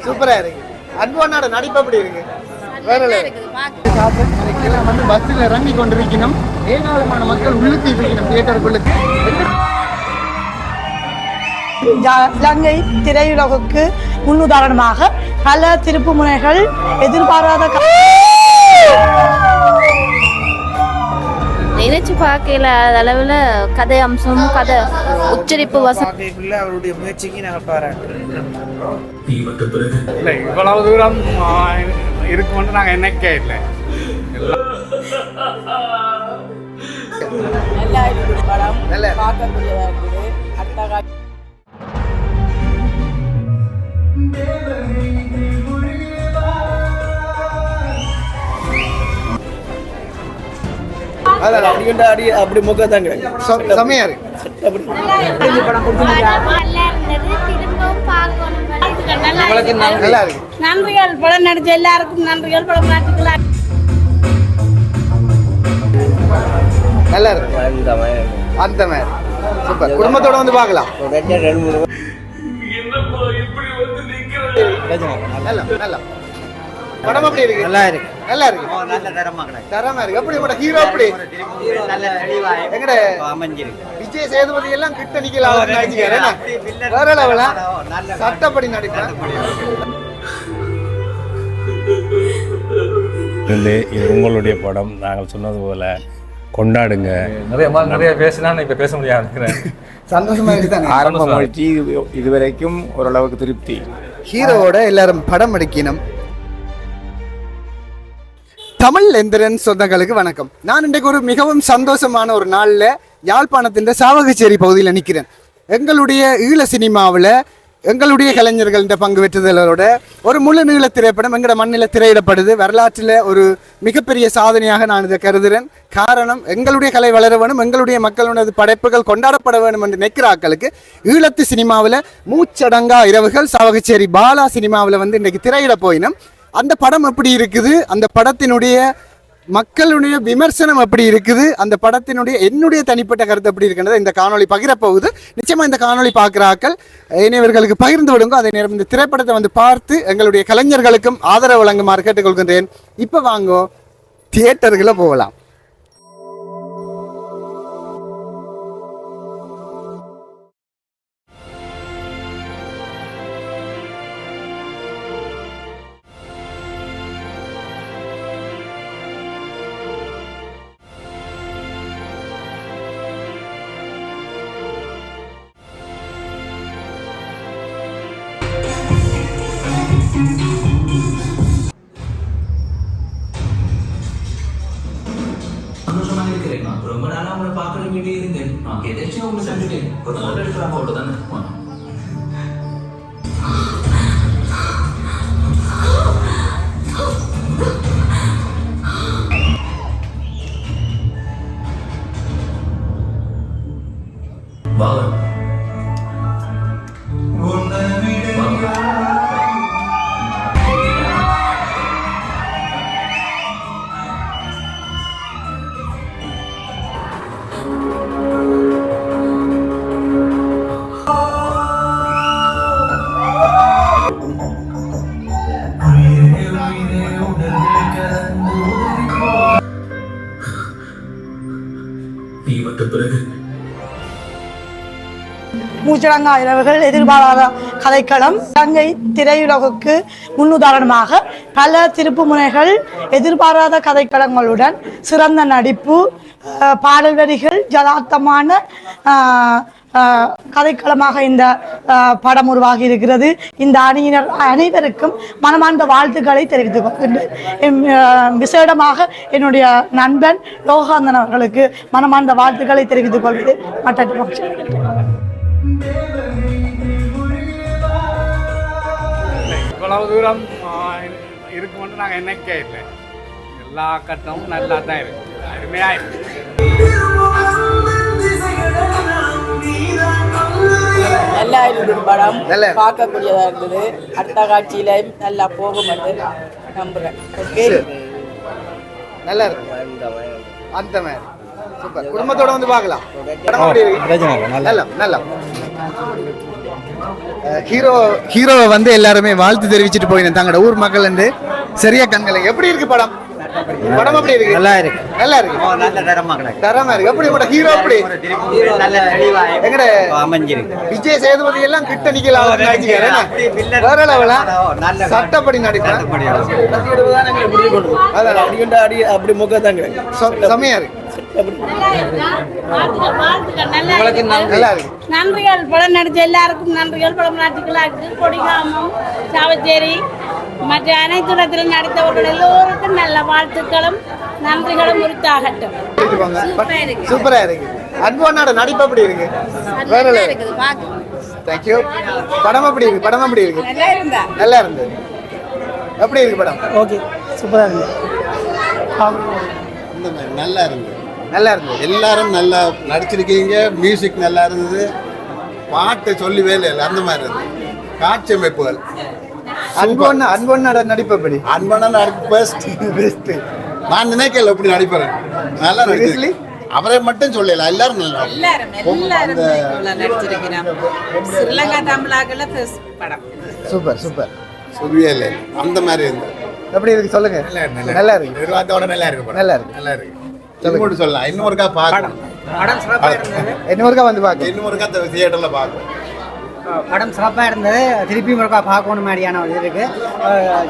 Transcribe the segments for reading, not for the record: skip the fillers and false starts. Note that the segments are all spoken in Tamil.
சூப்பரா இருக்கு. அன்போனோட நடிப்பு எப்படி இருக்கு? வேற வந்து பஸ்ஸில் இறங்கி கொண்டிருக்கணும். ஏராளமான மக்கள் உள்ளுக்கு இருக்கணும் தியேட்டருக்குள்ளுக்கு. இலங்கை திரையுலகுக்கு முன்னுதாரணமாக பல திருப்பு முனைகள் எதிர்பாராத நினைச்சு பார்க்கல அளவில் கதை அம்சமும் கதை உச்சரிப்பு அவருடைய முயற்சிக்கு நாங்கள் பாராட்டுறோம். இவ்வளவு தூரம் இருக்கும்னு நாங்கள் என்னைக்கே இல்லை. அப்படி முகத்தாங்க செமையா இருக்கு. நல்லா இருக்கு. நன்றிகள். படம் நடிச்ச எல்லாருக்கும் நன்றிகள். படம் நாட்டுக்கலாம். நல்லா இருக்கு. அந்த மாதிரி சூப்பர். குடும்பத்தோட வந்து பார்க்கலாம். நல்லா படம் எப்படி இருக்கு? நல்லா இருக்கு. நல்லா இருக்கு. நல்ல தரமா இருக்கு. எப்படி உங்களோட ஹீரோ எப்படி? நல்ல தெளிவா எங்கட அமைஞ்சிருக்கு. விஜய் சேதுபதி எல்லாம் கிட்ட நிக்கலாம் நடிச்சிருக்காரு. வேற லெவலா சட்டப்படி நடிப்பார். இது உங்களுடைய படம். நாங்கள் சொன்னது போல கொண்டாடுங்க. நிறைய பேசினா இப்ப பேச முடியாது. சந்தோஷமா இருக்குதான். ஆரம்ப மகிழ்ச்சி. இதுவரைக்கும் ஓரளவுக்கு திருப்தி. ஹீரோவோட எல்லாரும் படம் எடுக்கணும். தமிழ் எந்திரன் சொந்தங்களுக்கு வணக்கம். நான் இன்றைக்கு ஒரு மிகவும் சந்தோஷமான ஒரு நாளில் யாழ்ப்பாணத்தின் சாவகச்சேரி பகுதியில் நிற்கிறேன். எங்களுடைய ஈழ சினிமாவில் எங்களுடைய கலைஞர்கள் இந்த பங்கு பெற்றுதலோட ஒரு முழு நீள திரைப்படம் எங்களோட மண்ணில் திரையிடப்படுது. வரலாற்றில் ஒரு மிகப்பெரிய சாதனையாக நான் இதை கருதுகிறேன். காரணம், எங்களுடைய கலை வளர வேணும், எங்களுடைய மக்களுடைய படைப்புகள் கொண்டாடப்பட வேணும் என்று நிற்கிற ஆக்களுக்கு ஈழத்து சினிமாவில் மூச்சடங்கா இரவுகள் சாவகச்சேரி பாலா சினிமாவில் வந்து இன்றைக்கு திரையிட போயினும் அந்த படம் எப்படி இருக்குது, அந்த படத்தினுடைய மக்களுடைய விமர்சனம் எப்படி இருக்குது, அந்த படத்தினுடைய என்னுடைய தனிப்பட்ட கருத்து எப்படி இருக்குன்றதை இந்த காணொலி பகிரப்போகுது. நிச்சயமாக இந்த காணொலி பார்க்குற ஆக்கள் இனியவர்களுக்கு பகிர்ந்து விடுங்க. அதே நேரம் இந்த திரைப்படத்தை வந்து பார்த்து எங்களுடைய கலைஞர்களுக்கும் ஆதரவு வழங்குமாறு கேட்டுக்கொள்கின்றேன். இப்போ வாங்கோ தியேட்டர்களை போகலாம். ரொம்ப நாளா உங்களை பார்க்க வேண்டிய இருந்தேன். நான் எதாச்சும் உங்களை செஞ்சுட்டேன். ஒரு ஃபோட்டோ எடுக்கலாம் அவ்வளோதானே. பாவன் மூச்சடங்கா இரவுகள் எதிர்பாராத கதைக்களம். இலங்கை திரையுலகுக்கு முன்னுதாரணமாக பல திருப்பு முனைகள் எதிர்பாராத கதைக்களங்களுடன் சிறந்த நடிப்பு, பாடல் வரிகள், யதார்த்தமான கதைக்களமாக இந்த படம் உருவாகி இருக்கிறது. இந்த அணியினர் அனைவருக்கும் மனமார்ந்த வாழ்த்துக்களை தெரிவித்துக் கொள்கின்றேன். விசேடமாக என்னுடைய நண்பன் லோகாந்தன் அவர்களுக்கு மனமார்ந்த வாழ்த்துக்களை தெரிவித்துக் கொள்வது மற்ற இவ்வளவு தூரம் இருக்கும்னு நாங்கள் என்னைக்கே இல்லை. எல்லா கட்டமும் நல்லா தான் இருக்கு. அருமையா இருக்கு. நல்லா இருந்தது. படம் பார்க்கக்கூடியதா இருந்தது. அடுத்த காட்சியிலையும் நல்லா போகும் என்று நம்புறேன். ஓகே, நல்லா இருக்கு. அந்த மாதிரி சூப்பர். குடும்பத்தோட வந்து பார்க்கலாம். நல்லா நல்லா ஹீரோவை வந்து எல்லாருமே வாழ்த்து தெரிவிச்சிட்டு போயினேன் தங்களோட ஊர் மக்கள் வந்து சரியா கண்களை. எப்படி இருக்கு படம்? படம் எப்படி இருக்கு? நல்லா இருக்கு. நல்லா இருக்கு. நல்ல தரமா இருக்கு. எப்படி கூட ஹீரோ எப்படி நல்ல தெளிவா எங்கட அமைஞ்சிருக்கு. விஜய் சேதுபதி எல்லாம் கிட்ட நிக்கலாம் வேற லெவலா சட்டப்படி நடிக்கிறான். அப்படி முகத்தாங்க செமையா இருக்கு. நல்லா இருக்கு. நன்றிகள் படம் நடிச்ச எல்லாருக்கும் நன்றிகள். படம் நாட்டுக்கு கொடிகாமம் சாவச்சேரி மற்ற அனைத்து இடத்திலும் நடித்தவர்கள் எல்லோருக்கும் நல்ல வாழ்த்துக்களும் நன்றிகளும் உரித்தாகட்டும். சூப்பரா இருக்கு. அன்போனோட நடிப்பு எப்படி இருக்கு? வேற இருக்கு. தேங்க்யூ. படம் எப்படி இருக்கு? படம் எப்படி இருக்கு? நல்லா இருந்தது. எப்படி இருக்கு படம்? ஓகே சூப்பரா இருக்கு. நல்லா இருந்தது. நல்லா இருந்தது. எல்லாரும் நல்லா நடிச்சிருக்கீங்க. மியூசிக் நல்லா இருந்தது. பாட்டு சொல்லவே இல்லை, அந்த மாதிரி இருந்தது. காட்சி அமைப்புகள் அன்போனோட நடிப்பு எப்படி? அன்பான நடிப்பு பெஸ்ட். நான் நினைக்கல எப்படி நடிப்பேன். நல்லா நடிச்சு அவரை மட்டும் சொல்லல, எல்லாரும் நல்லா ஸ்ரீலங்கா தமிழாக்கல படம் சூப்பர் சூப்பர். சொல்லவே இல்லை, அந்த மாதிரி இருந்தது. எப்படி இருக்கு சொல்லுங்க. நல்லா இருக்கு. நிர்வாகத்தோட நல்லா இருக்கு. நல்லா இருக்கு. நல்லா இருக்கு. இன்னொரு சொல்லலாம், இன்னொருக்கா பார்க்கணும். இன்னொருக்கா வந்து பார்க்க, இன்னொருக்கா தியேட்டர்ல பார்க்கணும். படம் சிறப்பாக இருந்தது. திருப்பி முருகா பார்க்கணும் மாதிரியான ஒரு இருக்கு.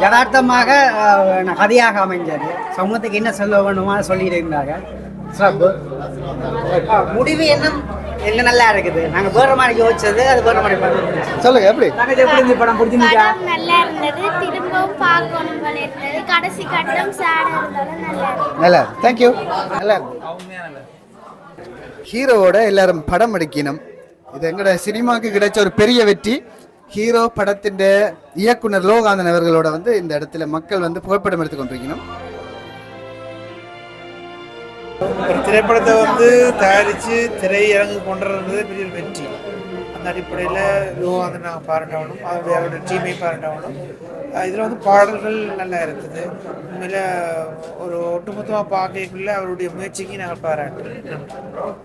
யதார்த்தமாக கதையாக அமைஞ்சது. சமூகத்துக்கு என்ன சொல்ல வேணுமா சொல்லியிருந்தாங்க. சிறப்பு. முடிவு என்ன நல்லா இருக்குது. நாங்கள் வேறு மாதிரி யோசிச்சது அது வேறு மாதிரி சொல்லுங்க. எப்படி எப்படி இந்த படம் பிடிச்சிருந்தா? நல்லா இருந்தது. திரும்பவும் பார்க்கணும் போல இருந்தது. கடைசி கட்டம் சேடா இருந்தாலும் நல்லா இருக்கு. தேங்க்யூ. நல்லா இருக்கு. ஹீரோவோட எல்லாரும் படம் எடுக்கணும். இது எங்கட சினிமாவுக்கு கிடைச்ச ஒரு பெரிய வெற்றி. ஹீரோ படத்தின் இயக்குனர் லோகாந்தன் அவர்களோட வந்து இந்த இடத்துல மக்கள் வந்து புகைப்படம் எடுத்துக்கொண்டிருக்கணும். ஒரு திரைப்படத்தை வந்து தயாரித்து திரையரங்கு கொண்டு வர்றது பெரிய ஒரு வெற்றி. அந்த அடிப்படையில் லோகாந்தன் நாங்கள் பாராட்டணும், அவருடைய டீமை பாராட்டணும். இதில் வந்து பாடல்கள் நல்லா இருக்குது. உண்மையில் ஒரு ஒட்டுமொத்தமாக பார்க்கக்குள்ள அவருடைய முயற்சிக்கு நாங்கள் பாராட்டுறோம்.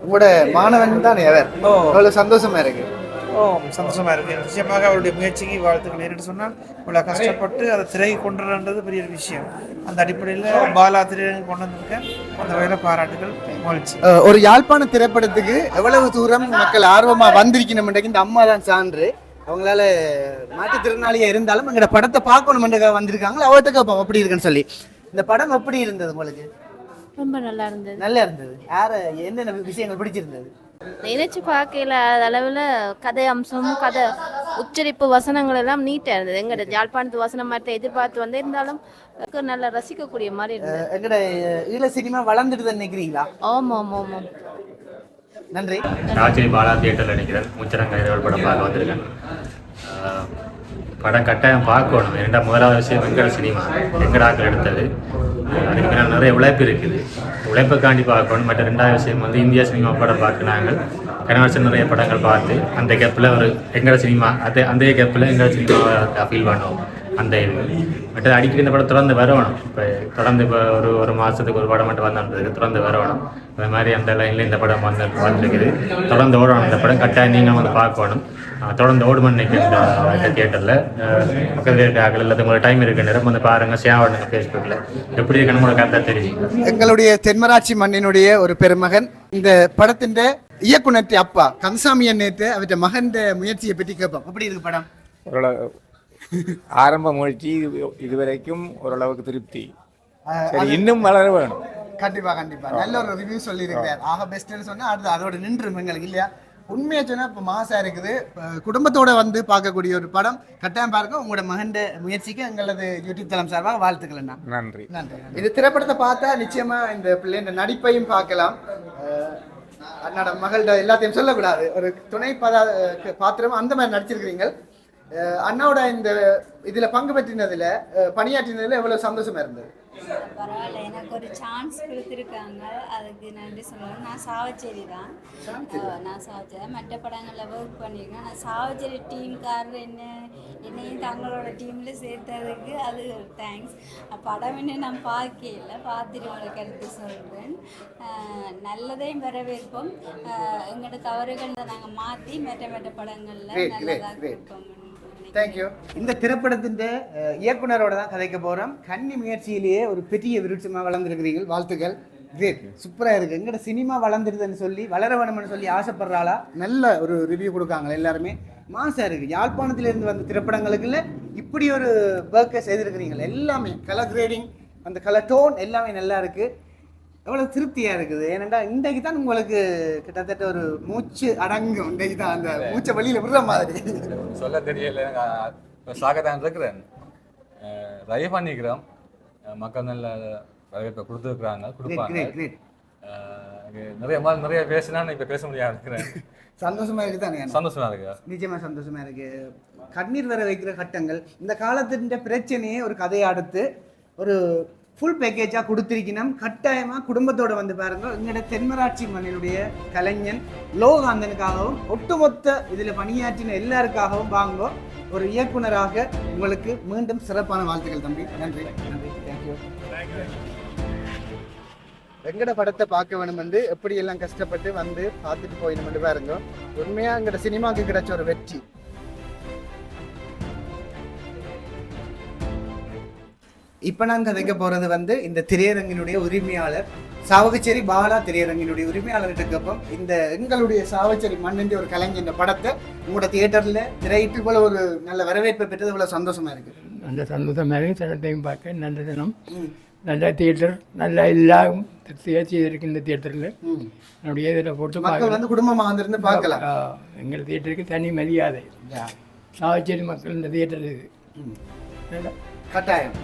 உங்களோட மாணவன் தானே அவர்? அவ்வளோ சந்தோஷமா இருக்கு. சந்தோஷமாக இருக்குது. நிச்சயமாக அவருடைய முயற்சிக்கு வாழ்த்துக்கள். என்னென்னு சொன்னால் இவ்வளோ கஷ்டப்பட்டு அதை திரைக்கு கொண்டு வரன்றது பெரிய ஒரு விஷயம். அந்த அடிப்படையில் பாலா திரையரங்கு கொண்டு வந்திருக்கேன். அந்த வகையில் பாராட்டுகள், மகிழ்ச்சி. ஒரு யாழ்ப்பாண திரைப்படத்துக்கு எவ்வளவு தூரம் மக்கள் ஆர்வமாக வந்திருக்கணும். இந்த அம்மா தான் சான்று. அவங்களால மாற்றுத்திறனாளியா இருந்தாலும் எங்களோட படத்தை பார்க்கணுமென்றக்காக வந்திருக்காங்களா? அவர்கிட்ட கேட்போம் எப்படி இருக்குன்னு சொல்லி. இந்த படம் எப்படி இருந்தது உங்களுக்கு? ரொம்ப நல்லா இருந்தது. நல்லா இருந்தது. யார என்னென்ன விஷயங்கள் பிடிச்சிருந்தது? நினைச்சு பார்க்கல அளவில் கதை அம்சமும் கதை உச்சரிப்பு வசனங்கள் எல்லாம் நீட்டாக இருந்தது. எங்கட யாழ்ப்பாணத்து வசனம் மாதிரி எதிர்பார்த்து வந்து இருந்தாலும் நல்லா ரசிக்கக்கூடிய மாதிரி இருந்தது. எங்கட ஈழ சினிமா வளர்ந்துட்டு நினைக்கிறீங்களா? ஆமாம் ஆமாம் ஆமாம். நன்றி. ராஜி பாலா தியேட்டரில் நினைக்கிறேன். முச்சரங்கைரவல் படம் பார்க்க வந்திருக்கேன். படம் கட்டாயம் பார்க்கணும். ஏன்னா முதலாவது விஷயம் எங்கட சினிமா எங்கட ஆக்கள் எடுத்தது. அதுக்கு பின்னால் நிறைய உழைப்பு இருக்குது. உழைப்புக்காண்டி பார்க்கணும். மற்ற ரெண்டாவது விஷயம் வந்து இந்தியா சினிமா படம் பார்க்க நாங்கள் கனவர்சன் நிறைய படங்கள் பார்த்து அந்த கேப்பில் ஒரு எங்கட சினிமா அந்த கேப்பில் எங்கட சினிமாவை ஃபீல் பண்ணுவோம். அந்த இது மற்ற அடிக்கடி இந்த படம் தொடர்ந்து வரணும். இப்போ தொடர்ந்து இப்போ ஒரு மாதத்துக்கு ஒரு படம் மட்டும் வந்ததுக்கு தொடர்ந்து வரணும். அது மாதிரி அந்த லைனில் இந்த படம் வந்துருக்குது. தொடர்ந்து ஓடணும். இந்த படம் கட்டாயம் நீங்கள் வந்து பார்க்கணும். தொடர்ந்து ஓடுமன் இந்த தியேட்டரில் பக்கத்தில் இருக்க ஆகல இல்லை உங்களுக்கு டைம் இருக்கு நேரம் வந்து பாருங்கள். ஷேர் பண்ணுங்க ஃபேஸ்புக்கில். எப்படி இருக்குன்னு உங்களுக்கு கரெக்டாக தெரியும். எங்களுடைய தென்மராட்சி மண்ணினுடைய ஒரு பெருமகன் இந்த படத்தின் இயக்குனர் அப்பா கந்தசாமி நேற்று அவற்ற மகன் முயற்சியை பற்றி கேட்போம். எப்படி இருக்கு படம்? ஆரம்ப முயற்சி இதுவரைக்கும் ஓரளவுக்கு திருப்தி. இன்னும் வளர வேணும். கண்டிப்பா கண்டிப்பா நல்ல ஒரு ரிவ்யூ சொல்லி இருக்கிறார். ஆக பெஸ்ட்னு சொன்னா அடுத்து அதோட நின்று எங்களுக்கு இல்லையா? உண்மையை சொன்னா இப்போ மாசா இருக்குது. குடும்பத்தோட வந்து பார்க்கக்கூடிய ஒரு படம். கட்டாயம் பாருங்க. உங்களோட மகன் முயற்சிக்கு எங்களது யூடியூப் தளம் சார்பாக வாழ்த்துக்கள். நன்றி. நன்றி. இது திரைப்படத்தை பார்த்தா நிச்சயமா இந்த பிள்ளைங்க நடிப்பையும் பார்க்கலாம். அண்ணாட மகள்கிட்ட எல்லாத்தையும் சொல்லக்கூடாது. ஒரு துணை பாத்திரம் அந்த மாதிரி நடிச்சிருக்கிறீங்க. அண்ணாவோட இந்த இதில் பங்கு பெற்றினதில் பணியாற்றினதில் எவ்வளோ சந்தோஷமா இருந்தது? பரவாயில்ல, எனக்கு ஒரு சான்ஸ் கொடுத்துருக்காங்க, அதுக்கு நன்றி சொல்லணும். நான் சாவச்சேரி தான், நான் சாவச்சேரி மற்ற படங்களில் ஒர்க் பண்ணியிருக்கேன். நான் சாவச்சேரி டீம்காரர் என்னையும் தங்களோட டீமில் சேர்த்ததுக்கு அது ஒரு தேங்க்ஸ். படம் இன்னும் நான் பார்க்கல, பார்த்துட்டு உங்களுக்கு கருத்து சொல்கிறேன். நல்லதையும் வரவேற்போம். எங்களோட தவறுகளை நாங்கள் மாற்றி மற்ற படங்களில் நல்லதாக கொடுப்போம். தேங்க்யூ. இந்த திரைப்படத்தின் இயக்குனரோட தான் கதைக்க போகிறோம். கன்னி முயற்சியிலேயே ஒரு பெரிய விருட்சமாக வளர்ந்துருக்கிறீர்கள், வாழ்த்துக்கள். கிரேட், சூப்பராக இருக்குது. எங்கட சினிமா வளர்ந்துருதுன்னு சொல்லி வளர வேணும்னு சொல்லி ஆசைப்படுறாளா? நல்ல ஒரு ரிவ்யூ கொடுக்காங்க எல்லாருமே. மாசாக இருக்குது. யாழ்ப்பாணத்திலிருந்து வந்த திரைப்படங்களுக்குள்ள இப்படி ஒரு ஒர்க்கை செய்திருக்கிறீங்க. எல்லாமே கலர் கிரேடிங், அந்த கலர் டோன் எல்லாமே நல்லா இருக்குது. எவ்வளோ திருப்தியாக இருக்குது. ஏனெண்டா இன்றைக்கு தான் உங்களுக்கு கிட்டத்தட்ட ஒரு மூச்சு அடங்கும். இன்றைக்கு தான் அந்த மூச்சை வெளியில் விடுற மாதிரி சொல்ல தெரியல. சாகத்தான் இருக்கிறேன், ட்ரை பண்ணிக்கிறோம். மக்கள் நல்ல வரவேற்பை கொடுத்துருக்குறாங்க, கொடுப்பாங்க. நிறைய பேசினா இப்போ பேச முடியாது இருக்கிறேன். சந்தோஷமா இருக்கு தானே? சந்தோஷமா இருக்கு, நிஜமா சந்தோஷமா இருக்கு. கண்ணீர் வர வைக்கிற கட்டங்கள், இந்த காலத்தின் பிரச்சனையே ஒரு கதையை அடுத்து ஒரு ஃபுல் பேக்கேஜாக கொடுத்துருக்கணும். கட்டாயமாக குடும்பத்தோடு வந்து பாருங்க. எங்களோட தென்மராட்சி மண்ணினுடைய கலைஞன் லோகாந்தனுக்காகவும் ஒட்டுமொத்த இதில் பணியாற்றின எல்லாருக்காகவும் வாங்க. ஒரு இயக்குனராக உங்களுக்கு மீண்டும் சிறப்பான வாழ்த்துக்கள் தம்பி. நன்றி நன்றி, தேங்க்யூ. எங்கட படத்தை பார்க்க வேணும் வந்து எப்படியெல்லாம் கஷ்டப்பட்டு வந்து பார்த்துட்டு போயிடணும் பாருங்க. உண்மையாக எங்கட சினிமாவுக்கு கிடைச்ச ஒரு வெற்றி. இப்போ நான் கதைக்க போகிறது வந்து இந்த திரையரங்கினுடைய உரிமையாளர் சாவகச்சேரி பாலா திரையரங்கினுடைய உரிமையாளர்கிட்ட கேட்போம். இந்த எங்களுடைய சாவகச்சேரி மண்ணின்ற ஒரு கலைஞர் இந்த படத்தை உங்களோட தியேட்டரில் திரையிட்டு போல ஒரு நல்ல வரவேற்பை பெற்றது இவ்வளோ சந்தோஷமா இருக்குது. நல்ல சந்தோஷமாக இருக்குது. சிலத்தையும் பார்க்க நல்ல தினம், நல்ல தியேட்டர், நல்ல எல்லாம் செய்திருக்கு. இந்த தியேட்டரில் என்னுடைய இதில் போட்டு மக்கள் வந்து குடும்பமாக வந்திருந்து பார்க்கலாம். எங்கள் தியேட்டருக்கு தனி மரியாதை. சாவச்சேரி மக்கள் இந்த தியேட்டர் இது கட்டாயம்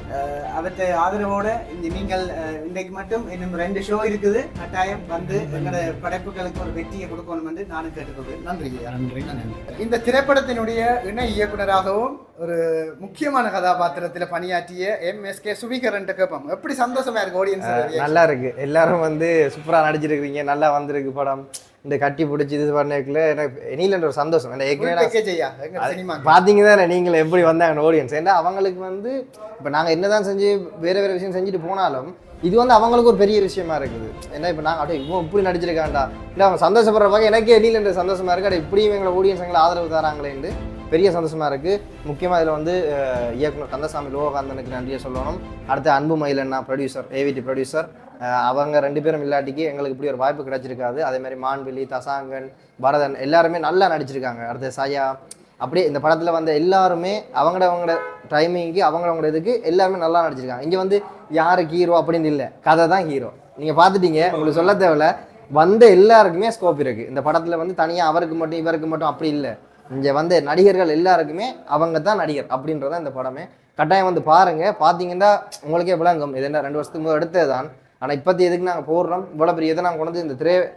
அவற்றை ஆதரவோட நீங்கள் இன்றைக்கு மட்டும் இன்னும் 2 ஷோ இருக்குது. கட்டாயம் வந்து எங்களோட படைப்புகளுக்கு ஒரு வெற்றியை கொடுக்கணும் என்று நானும் கேட்டுக்கொள்வேன். நன்றி. நன்றி. இந்த திரைப்படத்தினுடைய இணை இயக்குனராகவும் ஒரு முக்கியமான கதாபாத்திரத்தில் பணியாற்றிய MSK சுவிகரன் கேட்போம். எப்படி சந்தோஷமா இருக்கு ஆடியன்ஸ்? நல்லா இருக்கு, எல்லாரும் வந்து சூப்பராக நடிச்சிருக்கிறீங்க, நல்லா வந்திருக்கு படம். இந்த கட்டி பிடிச்சி இது பண்ணக்குள்ள எனக்கு இனியில ஒரு சந்தோஷம். பார்த்தீங்க தானே நீங்கள் எப்படி வந்தாங்க ஆடியன்ஸ். ஏன்னா அவங்களுக்கு வந்து இப்போ நாங்கள் என்னதான் செஞ்சு வேறு வேறு விஷயம் செஞ்சுட்டு போனாலும் இது வந்து அவங்களுக்கு ஒரு பெரிய விஷயமா இருக்குது. ஏன்னா இப்போ நாங்கள் அப்படியே இவன் இப்படி நடிச்சிருக்காண்டா இல்லை அவங்க சந்தோஷப்படுற பார்க்க எனக்கே இனியில சந்தோஷமா இருக்கு. அப்படியே இப்படியும் எங்களை ஆடியன்ஸ் எங்களை ஆதரவு தராங்களேன்னு பெரிய சந்தோஷமா இருக்குது. முக்கியமாக இதில் வந்து இயக்குனர் கந்தசாமி லோககாந்தனுக்கு நன்றியை சொல்லணும். அடுத்து அன்பு மயிலண்ணா ப்ரொடியூசர், AVT ப்ரொடியூசர், அவங்க 2 பேரும் இல்லாட்டிக்கு எங்களுக்கு இப்படி ஒரு வாய்ப்பு கிடைச்சிருக்காது. அதேமாதிரி மான்விழி, தசாங்கன், பரதன் எல்லாருமே நல்லா நடிச்சிருக்காங்க. அடுத்து சயா, அப்படியே இந்த படத்தில் வந்து எல்லாருமே அவங்களோட டைமிங்க்கு அவங்களோட இதுக்கு எல்லாருமே நல்லா நடிச்சிருக்காங்க. இங்கே வந்து யாருக்கு ஹீரோ அப்படின்னு இல்லை, கதை தான் ஹீரோ. நீங்கள் பார்த்துட்டீங்க, உங்களுக்கு சொல்ல தேவையில்ல. வந்த எல்லாருக்குமே ஸ்கோப் இருக்குது. இந்த படத்தில் வந்து தனியாக அவருக்கு மட்டும் இவருக்கு மட்டும் அப்படி இல்லை. இங்கே வந்து நடிகர்கள் எல்லாருக்குமே அவங்க தான் நடிகர் அப்படின்றதான் இந்த படமே. கட்டாயம் வந்து பாருங்கள். பார்த்தீங்கன்னா உங்களுக்கே விளங்கும். இது என்ன 2 வருஷத்துக்கு முதல் எடுத்தது தான். ஆனால் இப்போத்தி எதுக்கு நாங்கள் போடுறோம் இவ்வளோ பெரிய இதை நாங்கள் கொண்டு இந்த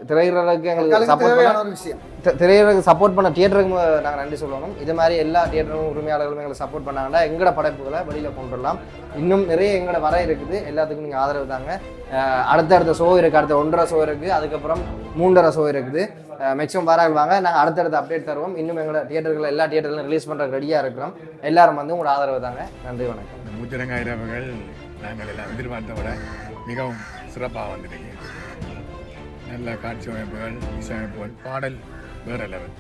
திரையரங்குக்கு எங்களுக்கு சப்போர்ட் பண்ண திரையரங்கு சப்போர்ட் பண்ண தியேட்டருக்கு நாங்கள் நன்றி சொல்லணும். இது மாதிரி எல்லா தியேட்டரும் உரிமையாளர்களும் எங்களுக்கு சப்போர்ட் பண்ணாங்கன்னா எங்களோட படைப்புகளை வெளியில் கொண்டு வரலாம். இன்னும் நிறைய எங்களோட வர இருக்குது. எல்லாத்துக்கும் நீங்கள் ஆதரவு தாங்க. அடுத்தடுத்த ஷோ இருக்குது, அடுத்த 1.5 ஷோ இருக்குது, அதுக்கப்புறம் 3.5 ஷோ இருக்குது. மேக்ஸிமம் வாங்க. நாங்கள் அடுத்தடுத்த அப்டேட் தருவோம். இன்னும் எங்களோட தியேட்டர்கள் எல்லா தியேட்டர்களும் ரிலீஸ் பண்ணுற ரெடியாக இருக்கிறோம். எல்லாரும் வந்து உங்களோட ஆதரவு தாங்க. நன்றி, வணக்கம். மூச்சரங்காயிரவர்கள் நாங்கள் எல்லாம் எதிர்பார்த்த விட மிகவும் சிறப்பாக வந்திருக்கு. நல்ல காட்சி அமைப்புகள், இசையமைப்புகள், பாடல் வேற லெவல்.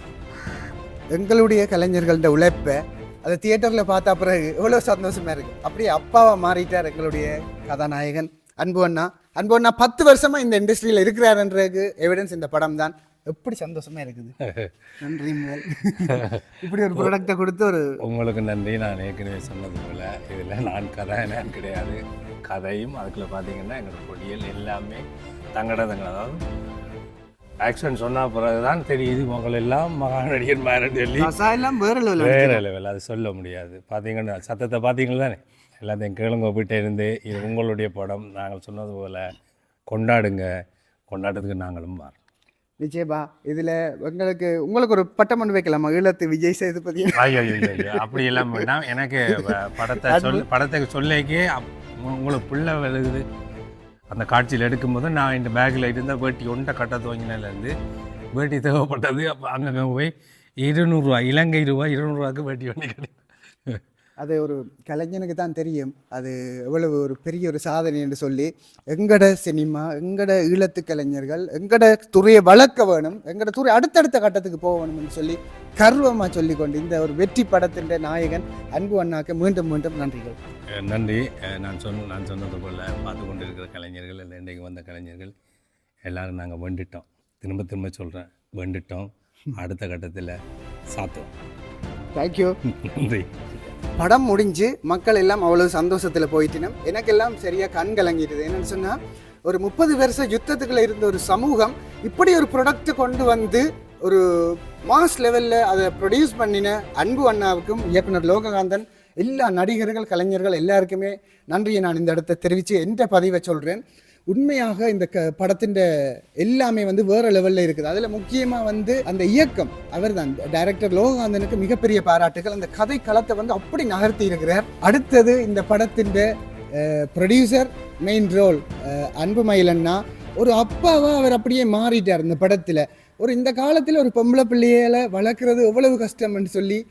எங்களுடைய கலைஞர்கள்ட உழைப்பை அதை தியேட்டரில் பார்த்தா பிறகு எவ்வளோ சந்தோஷமா இருக்கு. அப்படியே அப்பாவை மாறிட்டார் எங்களுடைய கதாநாயகன் அன்பு அண்ணா. அன்பு அண்ணா 10 வருஷமா இந்த இண்டஸ்ட்ரியில் இருக்கிறாருன்றதுக்கு எவிடன்ஸ் இந்த படம் தான். எப்படி சந்தோஷமா இருக்குது. நன்றி. இப்படி ஒரு ப்ராடக்டை கொடுத்து ஒரு உங்களுக்கு நன்றி. நான் ஏற்கனவே சொன்னது போல் இதில் நான் கதாநாயகன் கிடையாது. கதையும் அதுக்குள்ள பார்த்தீங்கன்னா எங்களோட பொடியல் எல்லாமே தங்கட. அதாவது ஆக்ஷன் சொன்ன பிறகு தான் தெரியுது உங்களை எல்லாம் மகாநடிகர் மேரண்ட் சொல்லி வேற லெவல். அது சொல்ல முடியாது. பார்த்தீங்கன்னா சத்தத்தை பார்த்தீங்களா தானே. எல்லாத்தையும் கேளுங்க போயிட்டே இருந்து. இது உங்களுடைய படம். நாங்கள் சொன்னது போல் கொண்டாடுங்க. கொண்டாட்டத்துக்கு நாங்களும் மாறோம். நிச்சயமா இதில் உங்களுக்கு ஒரு பட்டம் ஒன்று வைக்கலாமா ஈழத்து விஜய் சேதுபதி? ஐயோ அப்படி எல்லாம் வேண்டாம். எனக்கு படத்தை சொல்லிக்கே உங்களுக்கு பிள்ளை விழுகுது அந்த காட்சியில் எடுக்கும்போது நான் இந்த பேக்கில் இருந்தால் வேட்டி ஒன்றை கட்ட துவங்கினதுலேருந்து வேட்டி தேவைப்பட்டது. அப்போ அங்கே போய் 200 ரூபா, இலங்கை ரூபா 200 ரூபாய்க்கு வேட்டி வண்டி கிடைக்கும். அது ஒரு கலைஞனுக்கு தான் தெரியும் அது எவ்வளவு ஒரு பெரிய ஒரு சாதனை என்று சொல்லி. எங்கட சினிமா, எங்கட ஈழத்து கலைஞர்கள், எங்கட துறையை வளர்க்க வேணும், எங்கட துறை அடுத்தடுத்த கட்டத்துக்கு போக வேணும்னு சொல்லி கர்வமாக சொல்லிக்கொண்டு இந்த ஒரு வெற்றி படத்தின் நாயகன் அன்பு அண்ணாக்கு மீண்டும் மீண்டும் நன்றிகள். நன்றி. நான் சொன்னது போல் பார்த்து கொண்டு இருக்கிற கலைஞர்கள் இல்லை இன்றைக்கு வந்த கலைஞர்கள் எல்லோரும் நாங்கள் வெண்டுட்டோம். திரும்ப சொல்கிறேன், வெண்டுட்டோம். அடுத்த கட்டத்தில் சாத்துவோம். தேங்க்யூ. நன்றி. படம் முடிஞ்சு மக்கள் எல்லாம் அவ்வளவு சந்தோஷத்தில் போயிட்டினோம். எனக்கெல்லாம் சரியாக கண் கலங்கிடுது. என்னென்னு சொன்னால் ஒரு 30 வருஷ யுத்தத்துக்குள்ளே இருந்த ஒரு சமூகம் இப்படி ஒரு ப்ரொடக்டை கொண்டு வந்து ஒரு மாஸ் லெவலில் அதை ப்ரொடியூஸ் பண்ணின அன்பு அண்ணாவுக்கும் இயக்குனர் லோககாந்தன், எல்லா நடிகர்கள், கலைஞர்கள் எல்லாருக்குமே நன்றியை நான் இந்த இடத்த தெரிவித்து எந்த பதிவை சொல்கிறேன். உண்மையாக இந்த படத்தின் எல்லாமே வந்து வேறு லெவலில் இருக்குது. அதில் முக்கியமாக வந்து அந்த இயக்கம், அவர் தான் டைரக்டர் லோககாந்தனுக்கு மிகப்பெரிய பாராட்டுகள். அந்த கதை களத்தை வந்து அப்படி நகர்த்தி இருக்கிறார். அடுத்தது இந்த படத்தின் ப்ரொடியூசர் மெயின் ரோல் அன்புமயிலண்ணா ஒரு அப்பாவாக அவர் அப்படியே மாறிட்டார் இந்த படத்தில். இந்த காலத்தில் ஒரு பொம்பளை பிள்ளைகளை வளர்க்குறது எவ்வளவு கஷ்டம்னு சொல்லி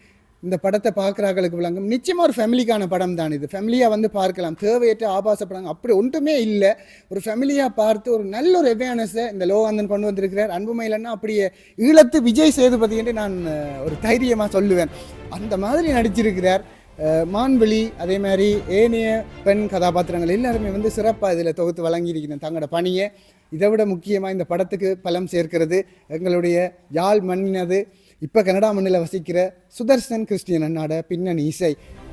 இந்த படத்தை பார்க்குறாங்களுக்கு விளங்கும். நிச்சயமாக ஒரு ஃபேமிலிக்கான படம் தான் இது. ஃபேமிலியாக வந்து பார்க்கலாம். தேவையற்ற ஆபாச படம் அப்படி ஒன்றுமே இல்லை. ஒரு ஃபேமிலியாக பார்த்து ஒரு நல்ல ஒரு அவேர்னஸை இந்த லோகாந்தன் கொண்டு வந்திருக்கிறார். அன்புமயிலன்னா அப்படியே ஈழத்து விஜய் சேதுபதி என்று நான் ஒரு தைரியமாக சொல்லுவேன். அந்த மாதிரி நடிச்சிருக்கிறார். மான்வெளி அதே மாதிரி ஏனைய பெண் கதாபாத்திரங்கள் எல்லாருமே வந்து சிறப்பாக இதில் தொகுத்து வழங்கியிருக்கிறேன் தங்களோட பணியை. இதை விட முக்கியமாக இந்த படத்துக்கு பலம் சேர்க்கிறது எங்களுடைய யாழ் மண்ணினது இப்போ கனடா மண்ணில் வசிக்கிற சுதர்சன் கிறிஸ்டியன் அண்ணாட பின்னணி இசை.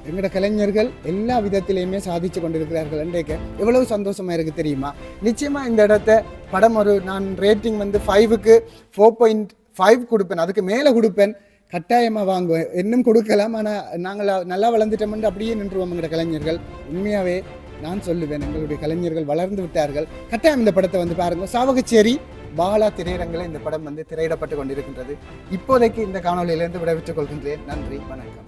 எங்களோட கலைஞர்கள் எல்லா விதத்திலையுமே சாதித்து கொண்டிருக்கிறார்கள். அன்றைக்கு எவ்வளவு சந்தோஷமாக இருக்குது தெரியுமா? நிச்சயமாக இந்த இடத்த படம் நான் ரேட்டிங் வந்து 5க்கு 4.5 கொடுப்பேன், அதுக்கு மேலே கொடுப்பேன். கட்டாயமாக வாங்குவேன். இன்னும் கொடுக்கலாம், ஆனால் நாங்கள் நல்லா வளர்ந்துட்டோம்னு அப்படியே நின்றுவோம். எங்களோட கலைஞர்கள் உண்மையாகவே நான் சொல்லுவேன், எங்களுடைய கலைஞர்கள் வளர்ந்து விட்டார்கள். கட்டாயம் இந்த படத்தை வந்து பாருங்கள். சாவகச்சேரி பாலா திரையரங்கில் இந்த படம் வந்து திரையிடப்பட்டு கொண்டிருக்கின்றது. இப்போதைக்கு இந்த காணொலியிலிருந்து விடைபெற்றுக் கொள்கின்றேன். நன்றி, வணக்கம்.